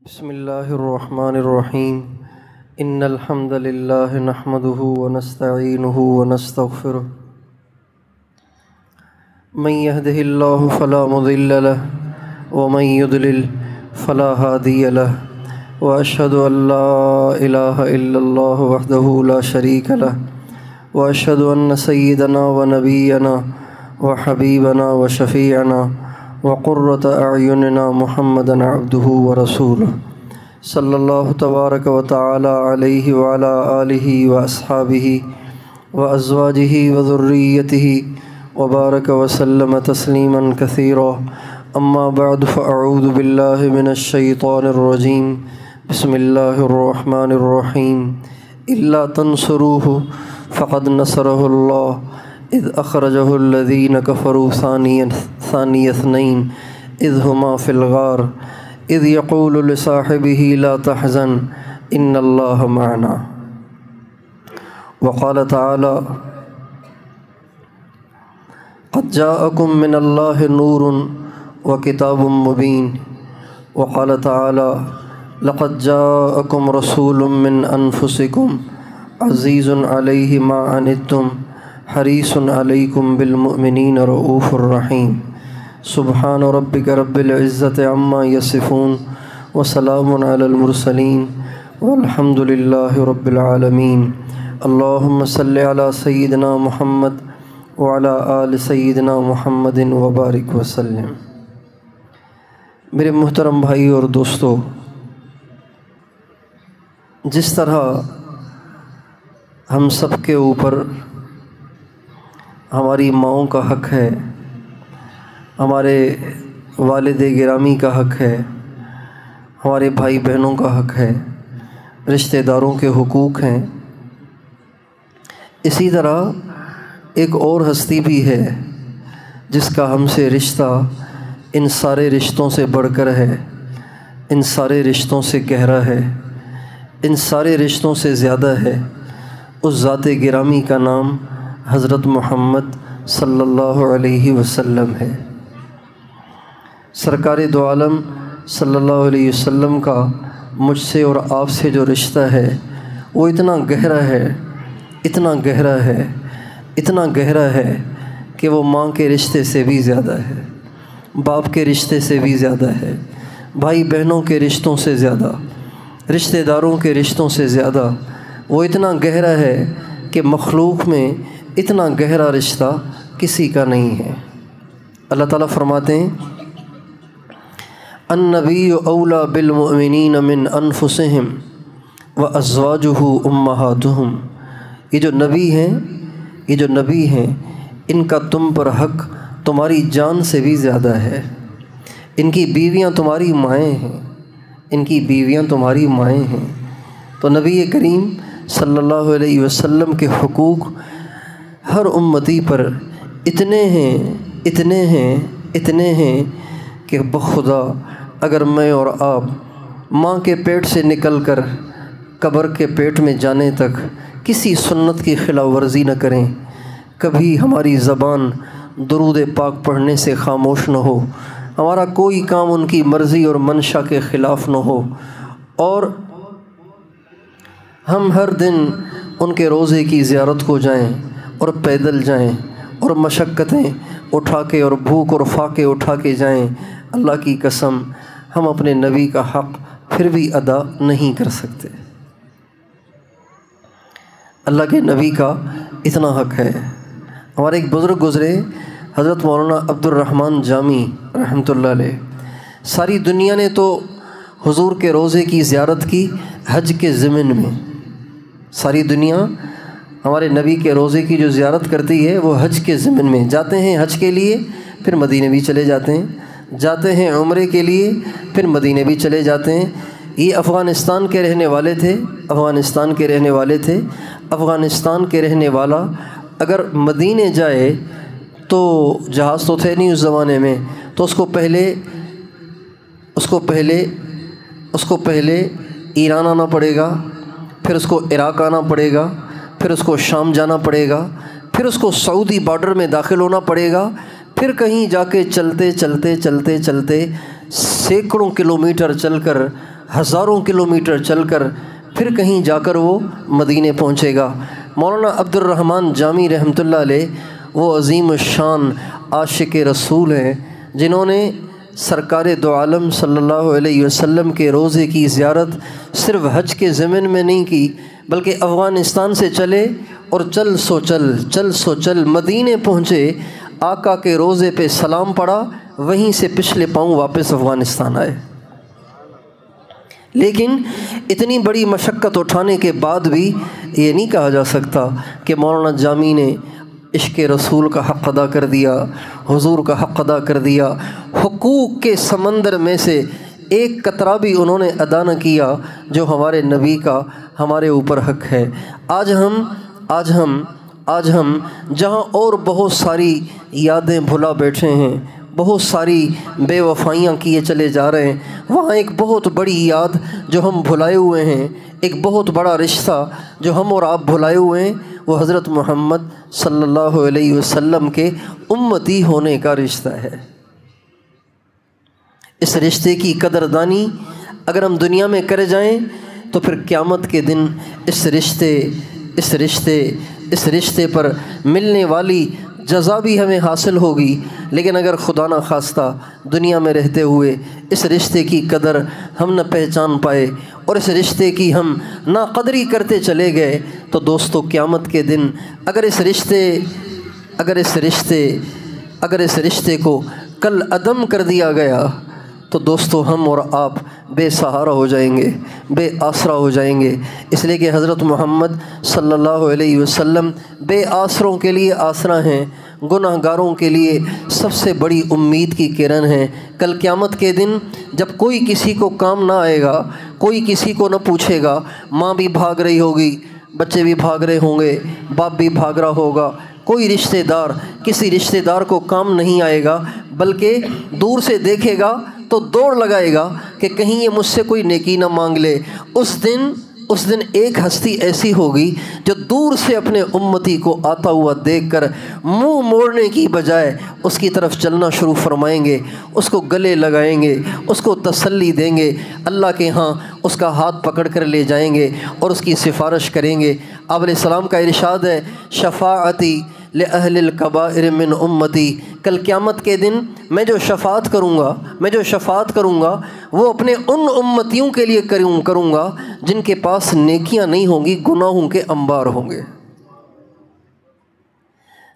بسم اللہ الرحمن الرحیم ان الحمد للہ نحمده ونستعینه ونستغفره من يهده الله فلا مضل له ومن يضلل فلا هادي له واشهد ان لا اله الا الله وحده لا شريك له واشهد ان سيدنا ونبينا وحبيبنا وشفيعنا وقرة اعیننا محمدا عبده ورسوله صلی اللہ تبارک و تعالی علیہ وعلی آلہ واصحابہ وازواجہ وذریتہ وبارک وسلم تسلیما کثیرا اما بعد فاعوذ باللہ من الشیطان الرجیم بسم اللہ الرحمن الرحیم الا تنصروہ فقد نصرہ اللہ اذ اخرجہ الذین کفروا ثانی اثنین اذ ہما فی الغار اذ یقول لصاحبہ لا تحزن ان اللہ معنا وقال تعالی قد جاءکم من اللہ نور وکتاب مبین وقال تعالی لقد جاءکم رسول من انفسکم عزیز علیہ ما عنتم حریص علیکم بالمؤمنین رؤوف الرحیم سبحان ربک رب العزت عما یصفون وسلام علی المرسلین والحمد للہ رب العالمین اللہم صلی علی سیدنا محمد وعلی آل سیدنا محمد وبارک وسلم۔ میرے محترم بھائی اور دوستو، جس طرح ہم سب کے اوپر ہماری ماؤں کا حق ہے، ہمارے والد گرامی کا حق ہے، ہمارے بھائی بہنوں کا حق ہے، رشتہ داروں کے حقوق ہیں، اسی طرح ایک اور ہستی بھی ہے جس کا ہم سے رشتہ ان سارے رشتوں سے بڑھ کر ہے، ان سارے رشتوں سے گہرا ہے، ان سارے رشتوں سے زیادہ ہے۔ اس ذات گرامی کا نام حضرت محمد صلی اللہ علیہ وسلم ہے۔ سرکار دو عالم صلی اللہ علیہ وسلم کا مجھ سے اور آپ سے جو رشتہ ہے وہ اتنا گہرا ہے، اتنا گہرا ہے، اتنا گہرا ہے کہ وہ ماں کے رشتے سے بھی زیادہ ہے، باپ کے رشتے سے بھی زیادہ ہے، بھائی بہنوں کے رشتوں سے زیادہ، رشتہ داروں کے رشتوں سے زیادہ۔ وہ اتنا گہرا ہے کہ مخلوق میں اتنا گہرا رشتہ کسی کا نہیں ہے۔ اللہ تعالیٰ فرماتے ہیں النبی اولیٰ بالمؤمنین من انفسہم وازواجہ امہاتہم۔ یہ جو نبی ہیں ان کا تم پر حق تمہاری جان سے بھی زیادہ ہے۔ ان کی بیویاں تمہاری مائیں ہیں، ان کی بیویاں تمہاری مائیں ہیں۔ تو نبی کریم صلی اللہ علیہ وسلم کے حقوق ہر امتی پر اتنے ہیں کہ بخدا اگر میں اور آپ ماں کے پیٹ سے نکل کر قبر کے پیٹ میں جانے تک کسی سنت کی خلاف ورزی نہ کریں، کبھی ہماری زبان درود پاک پڑھنے سے خاموش نہ ہو، ہمارا کوئی کام ان کی مرضی اور منشا کے خلاف نہ ہو، اور ہم ہر دن ان کے روضے کی زیارت کو جائیں اور پیدل جائیں اور مشقتیں اٹھا کے اور بھوک اور فاقے اٹھا کے جائیں، اللہ کی قسم ہم اپنے نبی کا حق پھر بھی ادا نہیں کر سکتے۔ اللہ کے نبی کا اتنا حق ہے۔ ہمارے ایک بزرگ گزرے حضرت مولانا عبد الرحمن جامی رحمۃ اللہ علیہ، ساری دنیا نے تو حضور کے روضے کی زیارت کی حج کے ضمن میں، ساری دنیا ہمارے نبی کے روضے کی جو زیارت کرتی ہے وہ حج کے ضمن میں جاتے ہیں، حج کے لیے پھر مدینے بھی چلے جاتے ہیں، جاتے ہیں عمرے کے لیے پھر مدینے بھی چلے جاتے ہیں۔ یہ افغانستان کے رہنے والے تھے، افغانستان کے رہنے والا اگر مدینے جائے تو جہاز تو تھے نہیں اس زمانے میں، تو اس کو پہلے ایران آنا پڑے گا، پھر اس کو عراق آنا پڑے گا، پھر اس کو شام جانا پڑے گا، پھر اس کو سعودی بارڈر میں داخل ہونا پڑے گا، پھر کہیں جا کے چلتے سینکڑوں کلومیٹر چل کر ہزاروں کلومیٹر چل کر پھر کہیں جا کر وہ مدینے پہنچے گا۔ مولانا عبد الرحمن جامی رحمۃ اللہ علیہ وہ عظیم الشان عاشق رسول ہیں جنہوں نے سرکار دو عالم صلی اللہ علیہ وسلم کے روضے کی زیارت صرف حج کے ضمن میں نہیں کی، بلکہ افغانستان سے چلے اور چل سو چل مدینے پہنچے، آقا کے روضے پہ سلام پڑا، وہیں سے پچھلے پاؤں واپس افغانستان آئے۔ لیکن اتنی بڑی مشقت اٹھانے کے بعد بھی یہ نہیں کہا جا سکتا کہ مولانا جامی نے عشق رسول کا حق ادا کر دیا، حضور کا حق ادا کر دیا۔ حقوق کے سمندر میں سے ایک قطرہ بھی انہوں نے ادا نہ کیا جو ہمارے نبی کا ہمارے اوپر حق ہے۔ آج ہم جہاں اور بہت ساری یادیں بھلا بیٹھے ہیں، بہت ساری بے وفائیاں کیے چلے جا رہے ہیں، وہاں ایک بہت بڑی یاد جو ہم بھلائے ہوئے ہیں، ایک بہت بڑا رشتہ جو ہم اور آپ بھلائے ہوئے ہیں، وہ حضرت محمد صلی اللہ علیہ وسلم کے امتی ہونے کا رشتہ ہے۔ اس رشتے کی قدردانی اگر ہم دنیا میں کرے جائیں تو پھر قیامت کے دن اس رشتے پر ملنے والی جزا بھی ہمیں حاصل ہوگی۔ لیکن اگر خدا نہ خواستہ دنیا میں رہتے ہوئے اس رشتے کی قدر ہم نہ پہچان پائے اور اس رشتے کی ہم ناقدری کرتے چلے گئے تو دوستو قیامت کے دن اگر اس رشتے کو کل عدم کر دیا گیا تو دوستو ہم اور آپ بے سہارا ہو جائیں گے، بے آسرا ہو جائیں گے۔ اس لیے کہ حضرت محمد صلی اللہ علیہ وسلم بے آسروں کے لیے آسرا ہیں، گناہ گاروں کے لیے سب سے بڑی امید کی کرن ہیں۔ کل قیامت کے دن جب کوئی کسی کو کام نہ آئے گا، کوئی کسی کو نہ پوچھے گا، ماں بھی بھاگ رہی ہوگی، بچے بھی بھاگ رہے ہوں گے، باپ بھی بھاگ رہا ہوگا، کوئی رشتہ دار کسی رشتہ دار کو کام نہیں آئے گا، بلکہ دور سے دیکھے گا تو دوڑ لگائے گا کہ کہیں یہ مجھ سے کوئی نیکی نہ مانگ لے۔ اس دن ایک ہستی ایسی ہوگی جو دور سے اپنے امتی کو آتا ہوا دیکھ کر منہ موڑنے کی بجائے اس کی طرف چلنا شروع فرمائیں گے، اس کو گلے لگائیں گے، اس کو تسلی دیں گے، اللہ کے ہاں اس کا ہاتھ پکڑ کر لے جائیں گے اور اس کی سفارش کریں گے۔ آپ علیہ السلام کا ارشاد ہے، شفاعتی لأہل الکبائر من امتی، کل قیامت کے دن میں جو شفاعت کروں گا وہ اپنے ان امتیوں کے لیے کروں گا جن کے پاس نیکیاں نہیں ہوں گی، گناہوں کے انبار ہوں گے،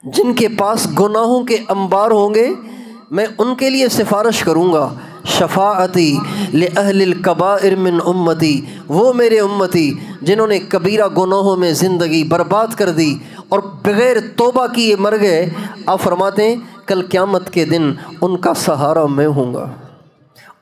جن کے پاس گناہوں کے انبار ہوں گے، میں ان کے لیے سفارش کروں گا۔ شفاعتی لأہل الکبائر من امتی، وہ میرے امتی جنہوں نے کبیرہ گناہوں میں زندگی برباد کر دی اور بغیر توبہ کیے مر گئے، آپ فرماتے ہیں کل قیامت کے دن ان کا سہارا میں ہوں گا،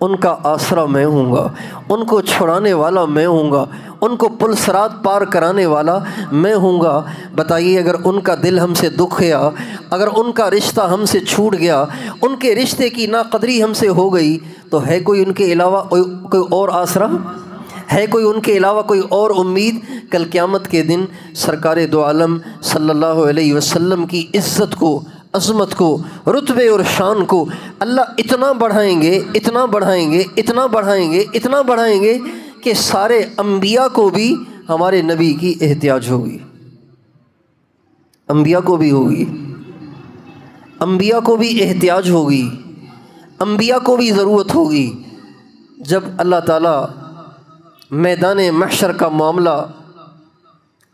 ان کا آسرا میں ہوں گا، ان کو چھڑانے والا میں ہوں گا، ان کو پل صراط پار کرانے والا میں ہوں گا۔ بتائیے اگر ان کا دل ہم سے دکھ گیا، اگر ان کا رشتہ ہم سے چھوٹ گیا، ان کے رشتے کی ناقدری ہم سے ہو گئی تو ہے کوئی ان کے علاوہ کوئی اور آسرا؟ ہے کوئی ان کے علاوہ کوئی اور امید؟ کل قیامت کے دن سرکار دو عالم صلی اللہ علیہ وسلم کی عزت کو، عظمت کو، رتبے اور شان کو اللہ اتنا بڑھائیں گے کہ سارے انبیاء کو بھی ہمارے نبی کی احتیاج ہوگی، انبیاء کو بھی ہوگی، انبیاء کو بھی احتیاج ہوگی، انبیاء کو بھی ضرورت ہوگی۔ جب اللہ تعالیٰ میدان محشر کا معاملہ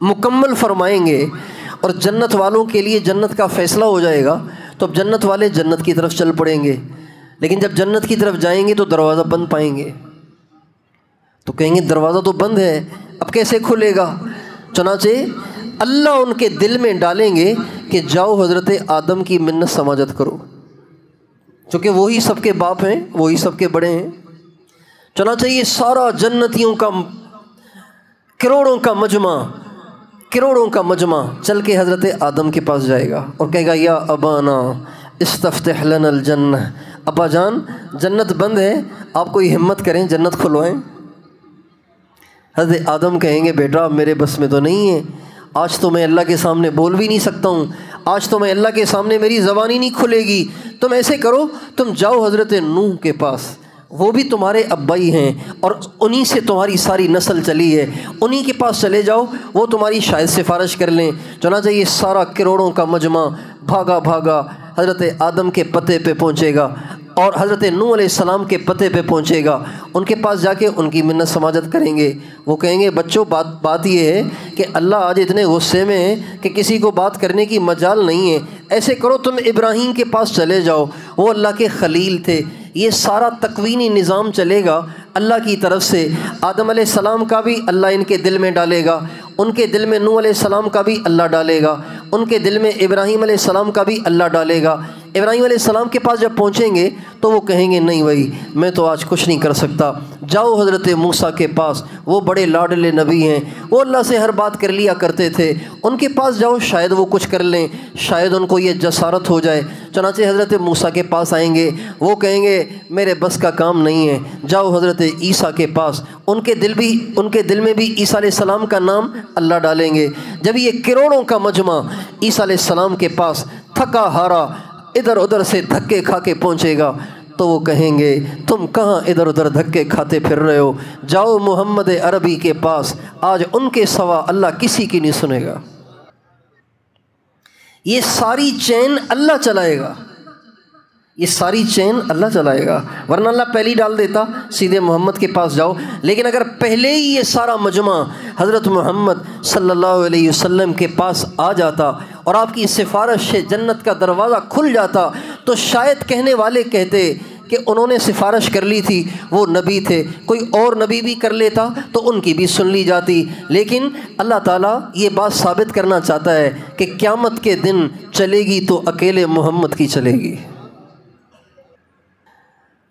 مکمل فرمائیں گے اور جنت والوں کے لیے جنت کا فیصلہ ہو جائے گا تو اب جنت والے جنت کی طرف چل پڑیں گے، لیکن جب جنت کی طرف جائیں گے تو دروازہ بند پائیں گے، تو کہیں گے دروازہ تو بند ہے، اب کیسے کھلے گا؟ چنانچہ اللہ ان کے دل میں ڈالیں گے کہ جاؤ حضرت آدم کی منت سماجت کرو، چونکہ وہی سب کے باپ ہیں، وہی سب کے بڑے ہیں۔ چنانچہ یہ سارا جنتیوں کا کروڑوں کا مجمع چل کے حضرت آدم کے پاس جائے گا اور کہے گا یا ابانا استفتح لنا الجنہ، ابا جان جنت بند ہے، آپ کوئی ہمت کریں جنت کھلوائیں۔ حضرت آدم کہیں گے بیٹا میرے بس میں تو نہیں ہے، آج تو میں اللہ کے سامنے بول بھی نہیں سکتا ہوں، آج تو میں اللہ کے سامنے میری زبان ہی نہیں کھلے گی، تم ایسے کرو تم جاؤ حضرت نوح کے پاس، وہ بھی تمہارے ابا ہی ہیں اور انہی سے تمہاری ساری نسل چلی ہے، انہی کے پاس چلے جاؤ، وہ تمہاری شاید سفارش کر لیں۔ چنانچہ یہ سارا کروڑوں کا مجمع بھاگا بھاگا حضرت آدم کے پتے پہ پہنچے گا اور حضرت نوح علیہ السلام کے پتے پہ پہنچے گا۔ ان کے پاس جا کے ان کی منت سماجت کریں گے۔ وہ کہیں گے بچوں بات یہ ہے کہ اللہ آج اتنے غصے میں ہے کہ کسی کو بات کرنے کی مجال نہیں ہے، ایسے کرو تم ابراہیم کے پاس چلے جاؤ، وہ اللہ کے خلیل تھے۔ یہ سارا تکوینی نظام چلے گا اللہ کی طرف سے۔ آدم علیہ السلام کا بھی اللہ ان کے دل میں ڈالے گا، ان کے دل میں نوح علیہ السلام کا بھی اللہ ڈالے گا، ان کے دل میں ابراہیم علیہ السلام کا بھی اللہ ڈالے گا۔ ابراہیم علیہ السلام کے پاس جب پہنچیں گے تو وہ کہیں گے نہیں بھائی میں تو آج کچھ نہیں کر سکتا، جاؤ حضرت موسیٰ کے پاس، وہ بڑے لاڈلے نبی ہیں، وہ اللہ سے ہر بات کر لیا کرتے تھے، ان کے پاس جاؤ شاید وہ کچھ کر لیں، شاید ان کو یہ جسارت ہو جائے۔ چنانچہ حضرت موسیٰ کے پاس آئیں گے، وہ کہیں گے میرے بس کا کام نہیں ہے، جاؤ حضرت عیسیٰ کے پاس، ان کے دل میں بھی عیسیٰ علیہ السلام کا نام اللہ ڈالیں گے۔ جب یہ کروڑوں کا مجمع عیسیٰ علیہ السلام کے پاس تھکا ہارا ادھر ادھر سے دھکے کھا کے پہنچے گا تو وہ کہیں گے تم کہاں ادھر ادھر دھکے کھاتے پھر رہے ہو، جاؤ محمد عربی کے پاس، آج ان کے سوا اللہ کسی کی نہیں سنے گا۔ یہ ساری چین اللہ چلائے گا، یہ ساری چین اللہ چلائے گا، ورنہ اللہ پہلے ہی ڈال دیتا سیدھے محمد کے پاس جاؤ۔ لیکن اگر پہلے ہی یہ سارا مجمع حضرت محمد صلی اللہ علیہ وسلم کے پاس آ جاتا اور آپ کی سفارش سے جنت کا دروازہ کھل جاتا تو شاید کہنے والے کہتے کہ انہوں نے سفارش کر لی تھی، وہ نبی تھے، کوئی اور نبی بھی کر لیتا تو ان کی بھی سن لی جاتی۔ لیکن اللہ تعالیٰ یہ بات ثابت کرنا چاہتا ہے کہ قیامت کے دن چلے گی تو اکیلے محمد کی چلے گی۔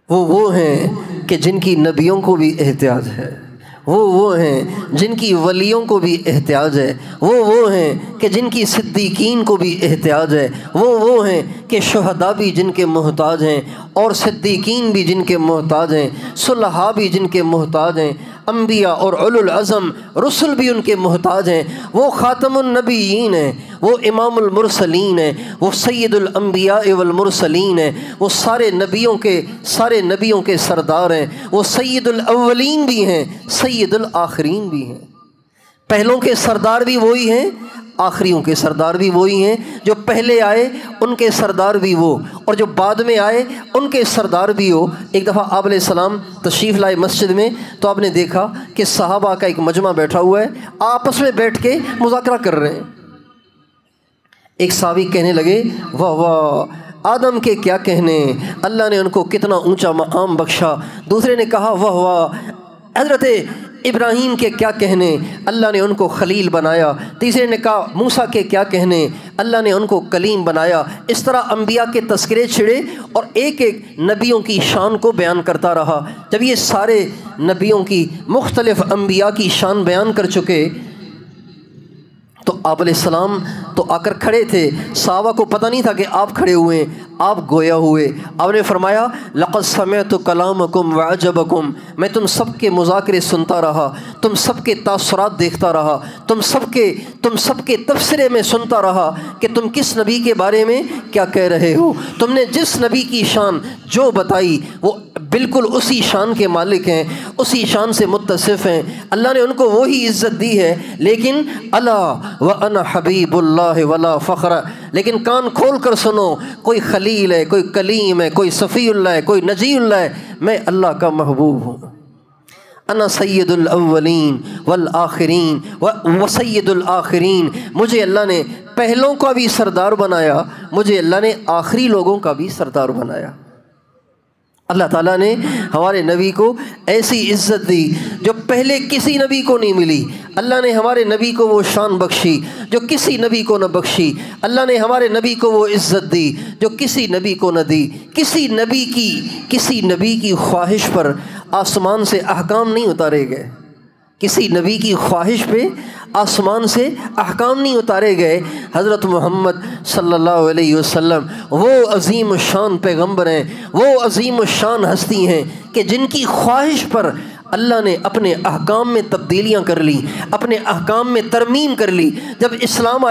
وہ ہیں کہ جن کی نبیوں کو بھی احتیاج ہے، وہ ہیں جن کی ولیوں کو بھی احتیاج ہے، وہ ہیں کہ جن کی صدیقین کو بھی احتیاج ہے، وہ ہیں کہ شہداء بھی جن کے محتاج ہیں اور صدیقین بھی جن کے محتاج ہیں، صلحاء بھی جن کے محتاج ہیں، انبیاء اور اولو العزم رسل بھی ان کے محتاج ہیں۔ وہ خاتم النبیین ہیں، وہ امام المرسلین ہیں، وہ سید الانبیاء والمرسلین ہیں، وہ سارے نبیوں کے سردار ہیں، وہ سید الاولین بھی ہیں، سید الآخرین بھی ہیں۔ پہلوں کے سردار بھی وہی ہیں، آخریوں کے سردار بھی وہی ہیں، جو پہلے آئے ان کے سردار بھی وہ، اور جو بعد میں آئے ان کے سردار بھی ہو۔ ایک دفعہ آپ علیہ السلام تشریف لائے مسجد میں تو آپ نے دیکھا کہ صحابہ کا ایک مجمع بیٹھا ہوا ہے، آپس میں بیٹھ کے مذاکرہ کر رہے ہیں۔ ایک صحابی کہنے لگے واہ واہ آدم کے کیا کہنے، اللہ نے ان کو کتنا اونچا مقام بخشا۔ دوسرے نے کہا واہ واہ حضرت ابراہیم کے کیا کہنے، اللہ نے ان کو خلیل بنایا۔ تیسرے نے کہا موسیٰ کے کیا کہنے، اللہ نے ان کو کلیم بنایا۔ اس طرح انبیاء کے تذکرے چھڑے اور ایک ایک نبیوں کی شان کو بیان کرتا رہا۔ جب یہ سارے نبیوں کی مختلف انبیاء کی شان بیان کر چکے تو آپ علیہ السلام تو آ کر کھڑے تھے، صحابہ کو پتہ نہیں تھا کہ آپ کھڑے ہوئے ہیں، آپ گویا ہوئے۔ آپ نے فرمایا لقد سمعت کلامکم وعجبکم، میں تم سب کے مذاکرے سنتا رہا، تم سب کے تاثرات دیکھتا رہا، تم سب کے تبصرے میں سنتا رہا کہ تم کس نبی کے بارے میں کیا کہہ رہے ہو۔ تم نے جس نبی کی شان جو بتائی وہ بالکل اسی شان کے مالک ہیں، اسی شان سے متصف ہیں، اللہ نے ان کو وہی عزت دی ہے۔ لیکن الا وانا حبیب اللہ ولا فخر، لیکن کان کھول کر سنو، کوئی خلیل ہے، کوئی کلیم ہے، کوئی صفی اللہ ہے، کوئی نجی اللہ ہے، میں اللہ کا محبوب ہوں۔ انا سید الاولین والآخرین وسید الآخرین، مجھے اللہ نے پہلوں کا بھی سردار بنایا، مجھے اللہ نے آخری لوگوں کا بھی سردار بنایا۔ اللہ تعالیٰ نے ہمارے نبی کو ایسی عزت دی جو پہلے کسی نبی کو نہیں ملی۔ اللہ نے ہمارے نبی کو وہ شان بخشی جو کسی نبی کو نہ بخشی۔ اللہ نے ہمارے نبی کو وہ عزت دی جو کسی نبی کو نہ دی۔ کسی نبی کی خواہش پر آسمان سے احکام نہیں اتارے گئے، کسی نبی کی خواہش پہ آسمان سے احکام نہیں اتارے گئے۔ حضرت محمد صلی اللہ علیہ وسلم وہ عظیم الشان پیغمبر ہیں، وہ عظیم الشان ہستی ہیں کہ جن کی خواہش پر اللہ نے اپنے احکام میں تبدیلیاں کر لی، اپنے احکام میں ترمیم کر لی۔ جب اسلام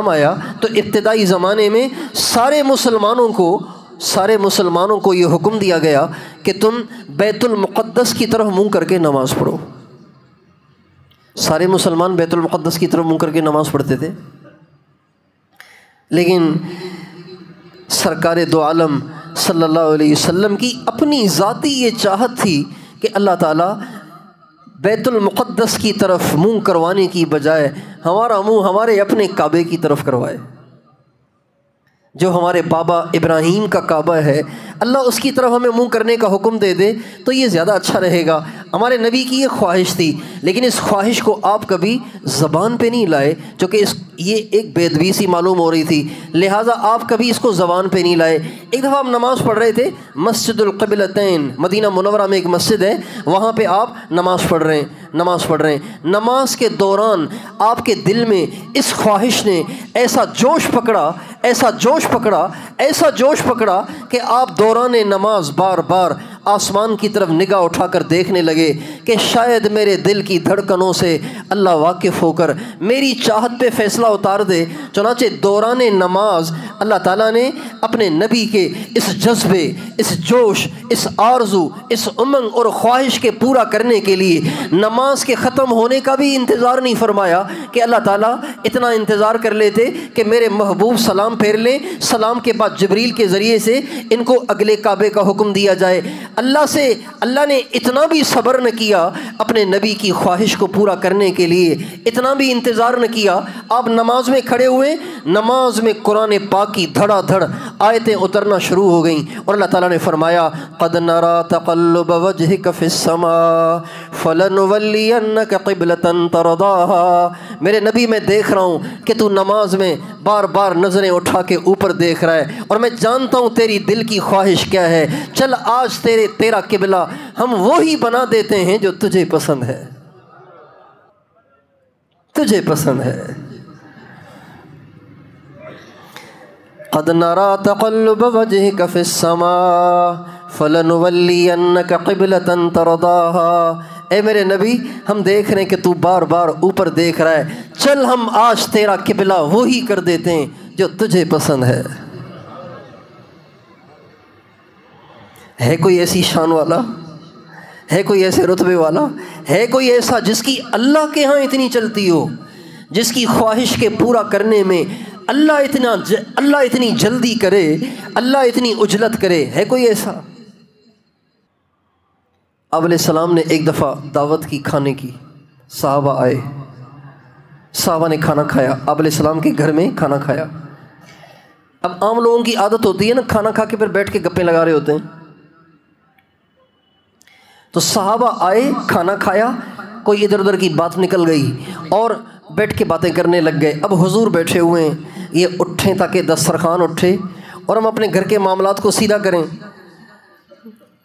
آیا تو ابتدائی زمانے میں سارے مسلمانوں کو سارے مسلمانوں کو یہ حکم دیا گیا کہ تم بیت المقدس کی طرف منہ کر کے نماز پڑھو۔ سارے مسلمان بیت المقدس کی طرف منہ کر کے نماز پڑھتے تھے، لیکن سرکار دو عالم صلی اللہ علیہ وسلم کی اپنی ذاتی یہ چاہت تھی کہ اللہ تعالیٰ بیت المقدس کی طرف منہ کروانے کی بجائے ہمارا منہ ہمارے اپنے کعبے کی طرف کروائے۔ جو ہمارے بابا ابراہیم کا کعبہ ہے، اللہ اس کی طرف ہمیں منہ کرنے کا حکم دے دے تو یہ زیادہ اچھا رہے گا۔ ہمارے نبی کی یہ خواہش تھی، لیکن اس خواہش کو آپ کبھی زبان پہ نہیں لائے، چونکہ یہ ایک بے ادبی سی معلوم ہو رہی تھی، لہٰذا آپ کبھی اس کو زبان پہ نہیں لائے۔ ایک دفعہ ہم نماز پڑھ رہے تھے مسجد القبلتین، مدینہ منورہ میں ایک مسجد ہے، وہاں پہ آپ نماز پڑھ رہے ہیں۔ نماز کے دوران آپ کے دل میں اس خواہش نے ایسا جوش پکڑا کہ آپ دوران نماز بار بار آسمان کی طرف نگاہ اٹھا کر دیکھنے لگے کہ شاید میرے دل کی دھڑکنوں سے اللہ واقف ہو کر میری چاہت پہ فیصلہ اتار دے۔ چنانچہ دوران نماز اللہ تعالیٰ نے اپنے نبی کے اس جذبے، اس جوش، اس آرزو، اس امنگ اور خواہش کے پورا کرنے کے لیے نماز کے ختم ہونے کا بھی انتظار نہیں فرمایا کہ اللہ تعالیٰ اتنا انتظار کر لیتے کہ میرے محبوب سلام پھیر لیں، سلام کے بعد جبریل کے ذریعے سے ان کو اگلے کعبے کا حکم دیا جائے۔ اللہ نے اتنا بھی صبر نہ کیا اپنے نبی کی خواہش کو پورا کرنے کے لیے، اتنا بھی انتظار نہ کیا۔ آپ نماز میں کھڑے ہوئے، نماز میں قرآن پاک کی دھڑا دھڑ آیتیں اترنا شروع ہو گئیں، اور اللہ تعالیٰ نے فرمایا قد نرى تقلب وجهك في السماء فلنولينك قبلة ترضاها۔ میرے نبی میں دیکھ رہا ہوں کہ تو نماز میں بار بار نظریں اٹھا کے اوپر دیکھ رہا ہے، اور میں جانتا ہوں تیری دل کی خواہش کیا ہے۔ چل آج تیرا قبلہ ہم وہی بنا دیتے ہیں جو تجھے پسند ہے، قد نرى تقلب وجهك في السماء فلنولينك قبلة ترضاها۔ اے میرے نبی، ہم دیکھ رہے ہیں کہ تو بار بار اوپر دیکھ رہا ہے، چل ہم آج تیرا قبلہ وہی کر دیتے ہیں جو تجھے پسند ہے۔ ہے کوئی ایسی شان والا؟ ہے کوئی ایسے رتبے والا؟ ہے کوئی ایسا جس کی اللہ کے ہاں اتنی چلتی ہو، جس کی خواہش کے پورا کرنے میں اللہ اتنی جلدی کرے، اللہ اتنی عجلت کرے؟ ہے کوئی ایسا؟ آپ علیہ السلام نے ایک دفعہ دعوت کی کھانے کی، صحابہ آئے، صحابہ نے کھانا کھایا، آپ علیہ السلام کے گھر میں کھانا کھایا۔ اب عام لوگوں کی عادت ہوتی ہے نا، کھانا کھا کے پھر بیٹھ کے گپیں لگا رہے ہوتے ہیں، تو صحابہ آئے، کھانا کھایا، کوئی ادھر ادھر کی بات نکل گئی اور بیٹھ کے باتیں کرنے لگ گئے۔ اب حضور بیٹھے ہوئے ہیں، یہ اٹھیں تاکہ دسترخوان اٹھے اور ہم اپنے گھر کے معاملات کو سیدھا کریں۔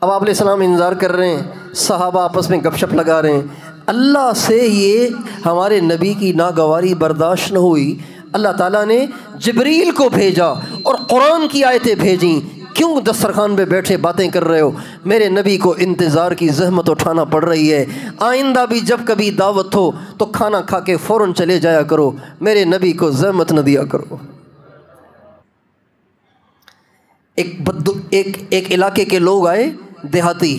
اب آپ علیہ السلام انتظار کر رہے ہیں، صحابہ آپس میں گپ شپ لگا رہے ہیں۔ اللہ سے یہ ہمارے نبی کی ناگواری برداشت نہ ہوئی، اللہ تعالیٰ نے جبریل کو بھیجا اور قرآن کی آیتیں بھیجیں، کیوں دسترخوان پہ بیٹھے باتیں کر رہے ہو؟ میرے نبی کو انتظار کی زحمت اٹھانا پڑ رہی ہے، آئندہ بھی جب کبھی دعوت ہو تو کھانا کھا کے فوراً چلے جایا کرو، میرے نبی کو زحمت نہ دیا کرو۔ ایک علاقے کے لوگ آئے، دیہاتی،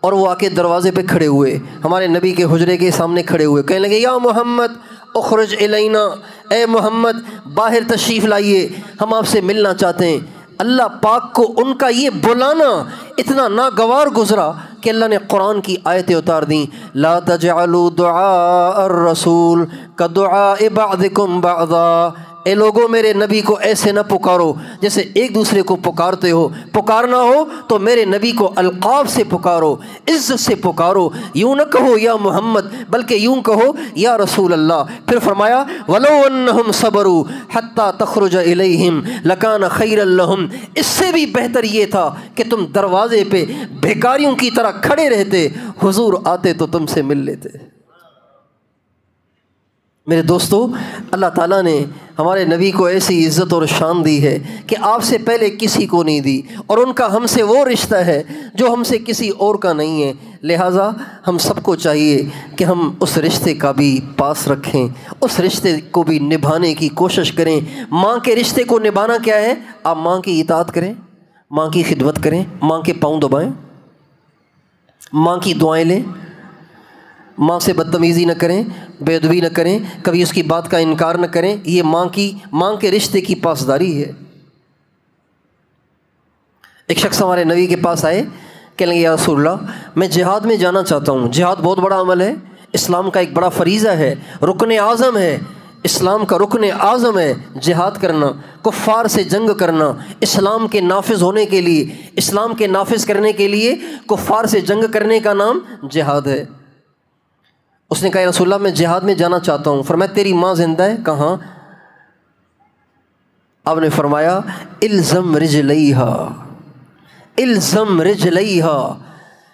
اور وہ آ کے دروازے پہ کھڑے ہوئے، ہمارے نبی کے حجرے کے سامنے کھڑے ہوئے، کہنے لگے یا محمد اخرج الینا، اے محمد باہر تشریف لائیے، ہم آپ سے ملنا چاہتے ہیں۔ اللہ پاک کو ان کا یہ بلانا اتنا ناگوار گزرا کہ اللہ نے قرآن کی آیتیں اتار دیں، لا تجعلوا دعاء الرسول کدعاء بعضکم بعضا۔ اے لوگوں، میرے نبی کو ایسے نہ پکارو جیسے ایک دوسرے کو پکارتے ہو، پکارنا ہو تو میرے نبی کو القاب سے پکارو، عزت سے پکارو، یوں نہ کہو یا محمد بلکہ یوں کہو یا رسول اللہ۔ پھر فرمایا وَلَوْ أَنَّهُمْ صَبَرُوا حَتَّى تَخْرُجَ إِلَيْهِمْ لَكَانَ خَيْرًا لَهُمْ۔ اس سے بھی بہتر یہ تھا کہ تم دروازے پہ بھیکاریوں کی طرح کھڑے رہتے، حضور آتے تو تم سے مل لیتے۔ میرے دوستو، اللہ تعالیٰ نے ہمارے نبی کو ایسی عزت اور شان دی ہے کہ آپ سے پہلے کسی کو نہیں دی، اور ان کا ہم سے وہ رشتہ ہے جو ہم سے کسی اور کا نہیں ہے، لہٰذا ہم سب کو چاہیے کہ ہم اس رشتے کا بھی پاس رکھیں، اس رشتے کو بھی نبھانے کی کوشش کریں۔ ماں کے رشتے کو نبھانا کیا ہے؟ آپ ماں کی اطاعت کریں، ماں کی خدمت کریں، ماں کے پاؤں دبائیں، ماں کی دعائیں لیں، ماں سے بدتمیزی نہ کریں، بے ادبی نہ کریں، کبھی اس کی بات کا انکار نہ کریں. یہ ماں کے رشتے کی پاسداری ہے. ایک شخص ہمارے نبی کے پاس آئے، کہنے لگے یا رسول اللہ میں جہاد میں جانا چاہتا ہوں. جہاد بہت بڑا عمل ہے، اسلام کا ایک بڑا فریضہ ہے، رکن اعظم ہے، اسلام کا رکن اعظم ہے جہاد کرنا، کفار سے جنگ کرنا. اسلام کے نافذ ہونے کے لیے، اسلام کے نافذ کرنے کے لیے کفار سے جنگ کرنے کا نام جہاد ہے. اس نے کہا یا رسول اللہ میں جہاد میں جانا چاہتا ہوں. فرمایا تیری ماں زندہ ہے؟ کہاں؟ آپ نے فرمایا الزم رجلیہا، الزم رجلیہا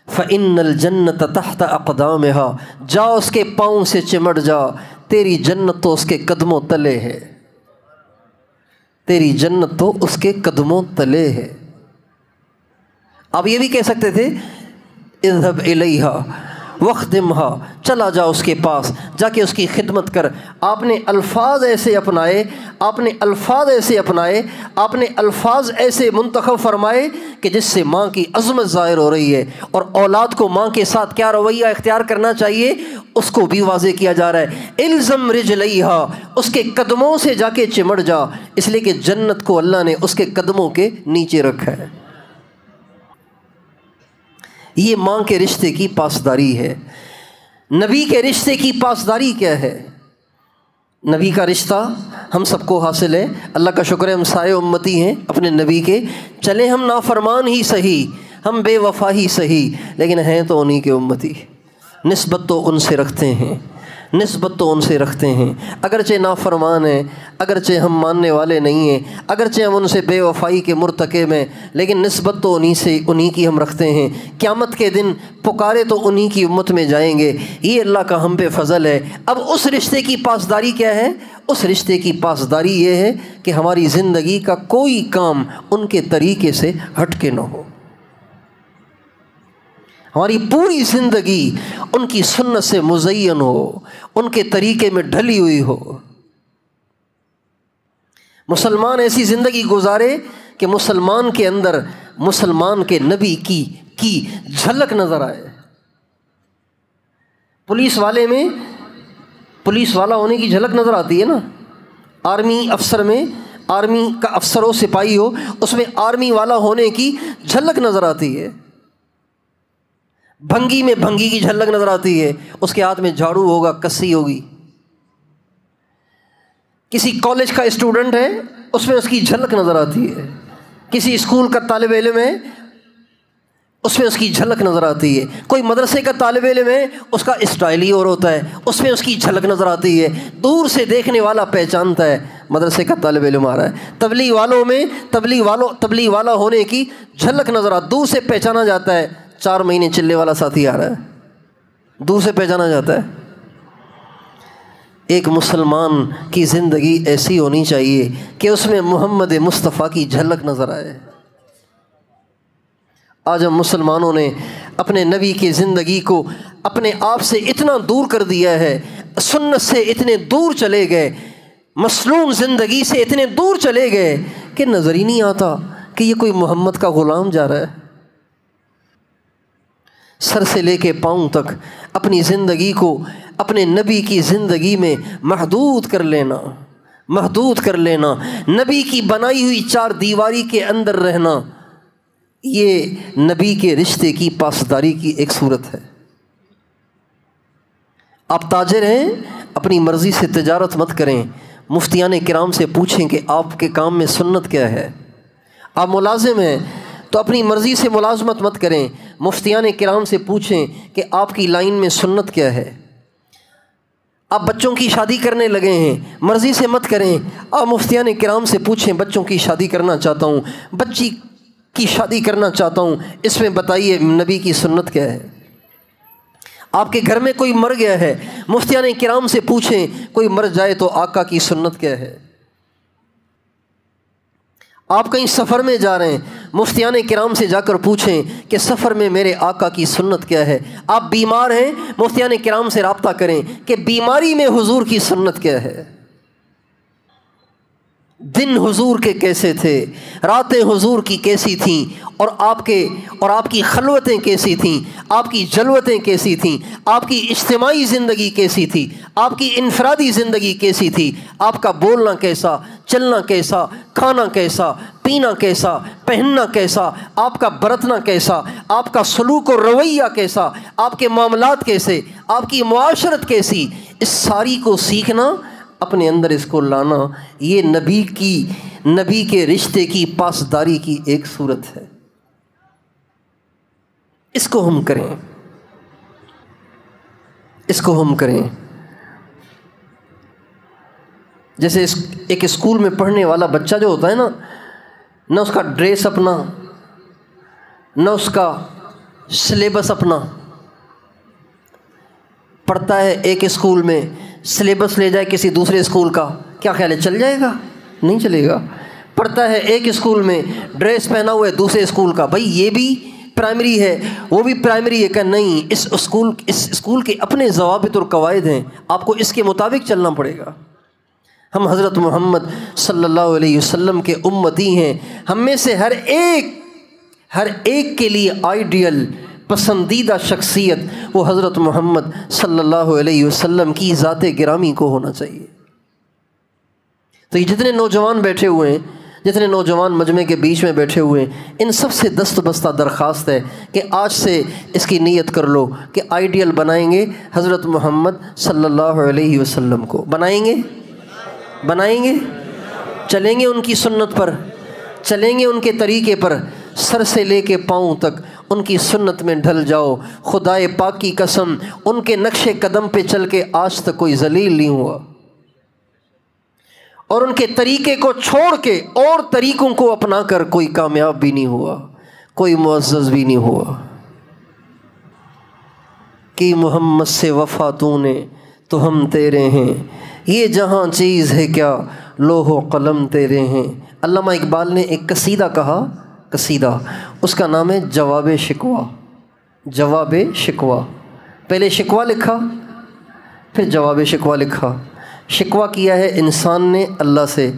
فإن الجنت تحت اقدامہا. جا اس کے پاؤں سے چمٹ جا، تیری جنت تو اس کے قدموں تلے ہے، تیری جنت تو اس کے قدموں تلے ہے. آپ یہ بھی کہہ سکتے تھے اذهب الیہا وخدمہا، چلا جا اس کے پاس، جا کے اس کی خدمت کر. آپ نے الفاظ ایسے اپنائے، آپ نے الفاظ ایسے اپنائے، آپ نے الفاظ ایسے منتخب فرمائے کہ جس سے ماں کی عظمت ظاہر ہو رہی ہے، اور اولاد کو ماں کے ساتھ کیا رویہ اختیار کرنا چاہیے اس کو بھی واضح کیا جا رہا ہے. الزم رجلیہا، اس کے قدموں سے جا کے چمٹ جا، اس لیے کہ جنت کو اللہ نے اس کے قدموں کے نیچے رکھا ہے. یہ ماں کے رشتے کی پاسداری ہے. نبی کے رشتے کی پاسداری کیا ہے؟ نبی کا رشتہ ہم سب کو حاصل ہے، اللہ کا شکر ہے ہم سارے امتی ہیں اپنے نبی کے. چلے ہم نافرمان ہی صحیح، ہم بے وفا ہی صحیح، لیکن ہیں تو انہی کے امتی، نسبت تو ان سے رکھتے ہیں، نسبت تو ان سے رکھتے ہیں. اگرچہ نافرمان ہیں، اگرچہ ہم ماننے والے نہیں ہیں، اگرچہ ہم ان سے بے وفائی کے مرتکب ہیں، لیکن نسبت تو انہی کی ہم رکھتے ہیں. قیامت کے دن پکارے تو انہی کی امت میں جائیں گے. یہ اللہ کا ہم پہ فضل ہے. اب اس رشتے کی پاسداری کیا ہے؟ اس رشتے کی پاسداری یہ ہے کہ ہماری زندگی کا کوئی کام ان کے طریقے سے ہٹ کے نہ ہو، ہماری پوری زندگی ان کی سنت سے مزین ہو، ان کے طریقے میں ڈھلی ہوئی ہو. مسلمان ایسی زندگی گزارے کہ مسلمان کے اندر مسلمان کے نبی کی جھلک نظر آئے. پولیس والے میں پولیس والا ہونے کی جھلک نظر آتی ہے نا. آرمی افسر میں، آرمی کا افسر ہو، سپاہی ہو، اس میں آرمی والا ہونے کی جھلک نظر آتی ہے. بھنگی میں بھنگی کی جھلک نظر آتی ہے، اس کے ہاتھ میں جھاڑو ہوگا، کسی ہوگی. کسی کالج کا اسٹوڈنٹ ہے، اس میں اس کی جھلک نظر آتی ہے. کسی اسکول کا طالب علم ہے، اس میں اس کی جھلک نظر آتی ہے. کوئی مدرسے کا طالب علم ہے، اس کا اسٹائل ہی اور ہوتا ہے، اس میں اس کی جھلک نظر آتی ہے. دور سے دیکھنے والا پہچانتا ہے مدرسے کا طالب علم آ رہا ہے. تبلیغ والوں میں تبلیغ والا ہونے کی جھلک نظر آتی، دور سے پہچانا جاتا ہے. 4 مہینے چلنے والا ساتھی آ رہا ہے، دور سے پہچانا جاتا ہے. ایک مسلمان کی زندگی ایسی ہونی چاہیے کہ اس میں محمد مصطفیٰ کی جھلک نظر آئے. آج ہم مسلمانوں نے اپنے نبی کی زندگی کو اپنے آپ سے اتنا دور کر دیا ہے، سنت سے اتنے دور چلے گئے، مسنون زندگی سے اتنے دور چلے گئے کہ نظر ہی نہیں آتا کہ یہ کوئی محمد کا غلام جا رہا ہے. سر سے لے کے پاؤں تک اپنی زندگی کو اپنے نبی کی زندگی میں محدود کر لینا، نبی کی بنائی ہوئی 4 دیواری کے اندر رہنا، یہ نبی کے رشتے کی پاسداری کی ایک صورت ہے. آپ تاجر ہیں، اپنی مرضی سے تجارت مت کریں. مفتیان کرام سے پوچھیں کہ آپ کے کام میں سنت کیا ہے. آپ ملازم ہیں تو اپنی مرضی سے ملازمت مت کریں. مفتیان کرام سے پوچھیں کہ آپ کی لائن میں سنت کیا ہے. آپ بچوں کی شادی کرنے لگے ہیں، مرضی سے مت کریں. آپ مفتیان کرام سے پوچھیں بچوں کی شادی کرنا چاہتا ہوں، بچی کی شادی کرنا چاہتا ہوں، اس میں بتائیے نبی کی سنت کیا ہے. آپ کے گھر میں کوئی مر گیا ہے، مفتیان کرام سے پوچھیں کوئی مر جائے تو آقا کی سنت کیا ہے. آپ کہیں سفر میں جا رہے ہیں، مفتیان کرام سے جا کر پوچھیں کہ سفر میں میرے آقا کی سنت کیا ہے. آپ بیمار ہیں، مفتیان کرام سے رابطہ کریں کہ بیماری میں حضور کی سنت کیا ہے. دن حضور کے کیسے تھے، راتیں حضور کی کیسی تھیں، اور آپ کی خلوتیں کیسی تھیں، آپ کی جلوتیں کیسی تھیں، آپ کی اجتماعی زندگی کیسی تھی، آپ کی انفرادی زندگی کیسی تھی، آپ کا بولنا کیسا، چلنا کیسا، کھانا کیسا، پینا کیسا، پہننا کیسا، آپ کا برتنا کیسا، آپ کا سلوک و رویہ کیسا، آپ کے معاملات کیسے، آپ کی معاشرت کیسی، اس ساری کو سیکھنا، اپنے اندر اس کو لانا، یہ نبی کے رشتے کی پاسداری کی ایک صورت ہے۔ اس کو ہم کریں۔ جیسے ایک اسکول میں پڑھنے والا بچہ جو ہوتا ہے نا، نہ اس کا ڈریس اپنا، نہ اس کا سلیبس اپنا، پڑھتا ہے ایک اسکول میں، سلیبس لے جائے کسی دوسرے اسکول کا، کیا خیال ہے چل جائے گا؟ نہیں چلے گا۔ پڑھتا ہے ایک اسکول میں، ڈریس پہنا ہوا ہے دوسرے اسکول کا، بھائی یہ بھی پرائمری ہے وہ بھی پرائمری ہے، کہ نہیں، اس اسکول کے اپنے ضوابط اور قواعد ہیں، آپ کو اس کے مطابق چلنا پڑے گا۔ ہم حضرت محمد صلی اللہ علیہ وسلم کے امتی ہیں، ہم میں سے ہر ایک کے لیے آئیڈیل، پسندیدہ شخصیت وہ حضرت محمد صلی اللہ علیہ وسلم کی ذات گرامی کو ہونا چاہیے۔ تو یہ جتنے نوجوان بیٹھے ہوئے ہیں، جتنے نوجوان مجمع کے بیچ میں بیٹھے ہوئے ہیں، ان سب سے دست بستہ درخواست ہے کہ آج سے اس کی نیت کر لو کہ آئیڈیل بنائیں گے حضرت محمد صلی اللہ علیہ وسلم کو۔ بنائیں گے، چلیں گے ان کی سنت پر، چلیں گے ان کے طریقے پر، سر سے لے کے پاؤں تک ان کی سنت میں ڈھل جاؤ۔ خدائے پاک کی قسم، ان کے نقش قدم پہ چل کے آج تک کوئی ذلیل نہیں ہوا، اور ان کے طریقے کو چھوڑ کے اور طریقوں کو اپنا کر کوئی کامیاب بھی نہیں ہوا، کوئی معزز بھی نہیں ہوا۔ کہ محمد سے وفا تو نے تو ہم تیرے ہیں، یہ جہاں چیز ہے کیا لوح و قلم تیرے ہیں۔ علامہ اقبال نے ایک قصیدہ کہا، قصیدہ اس کا نام ہے جواب شکوہ۔ جواب شکوہ، پہلے شکوہ لکھا پھر جواب شکوہ لکھا۔ شکوہ کیا ہے انسان نے اللہ سے،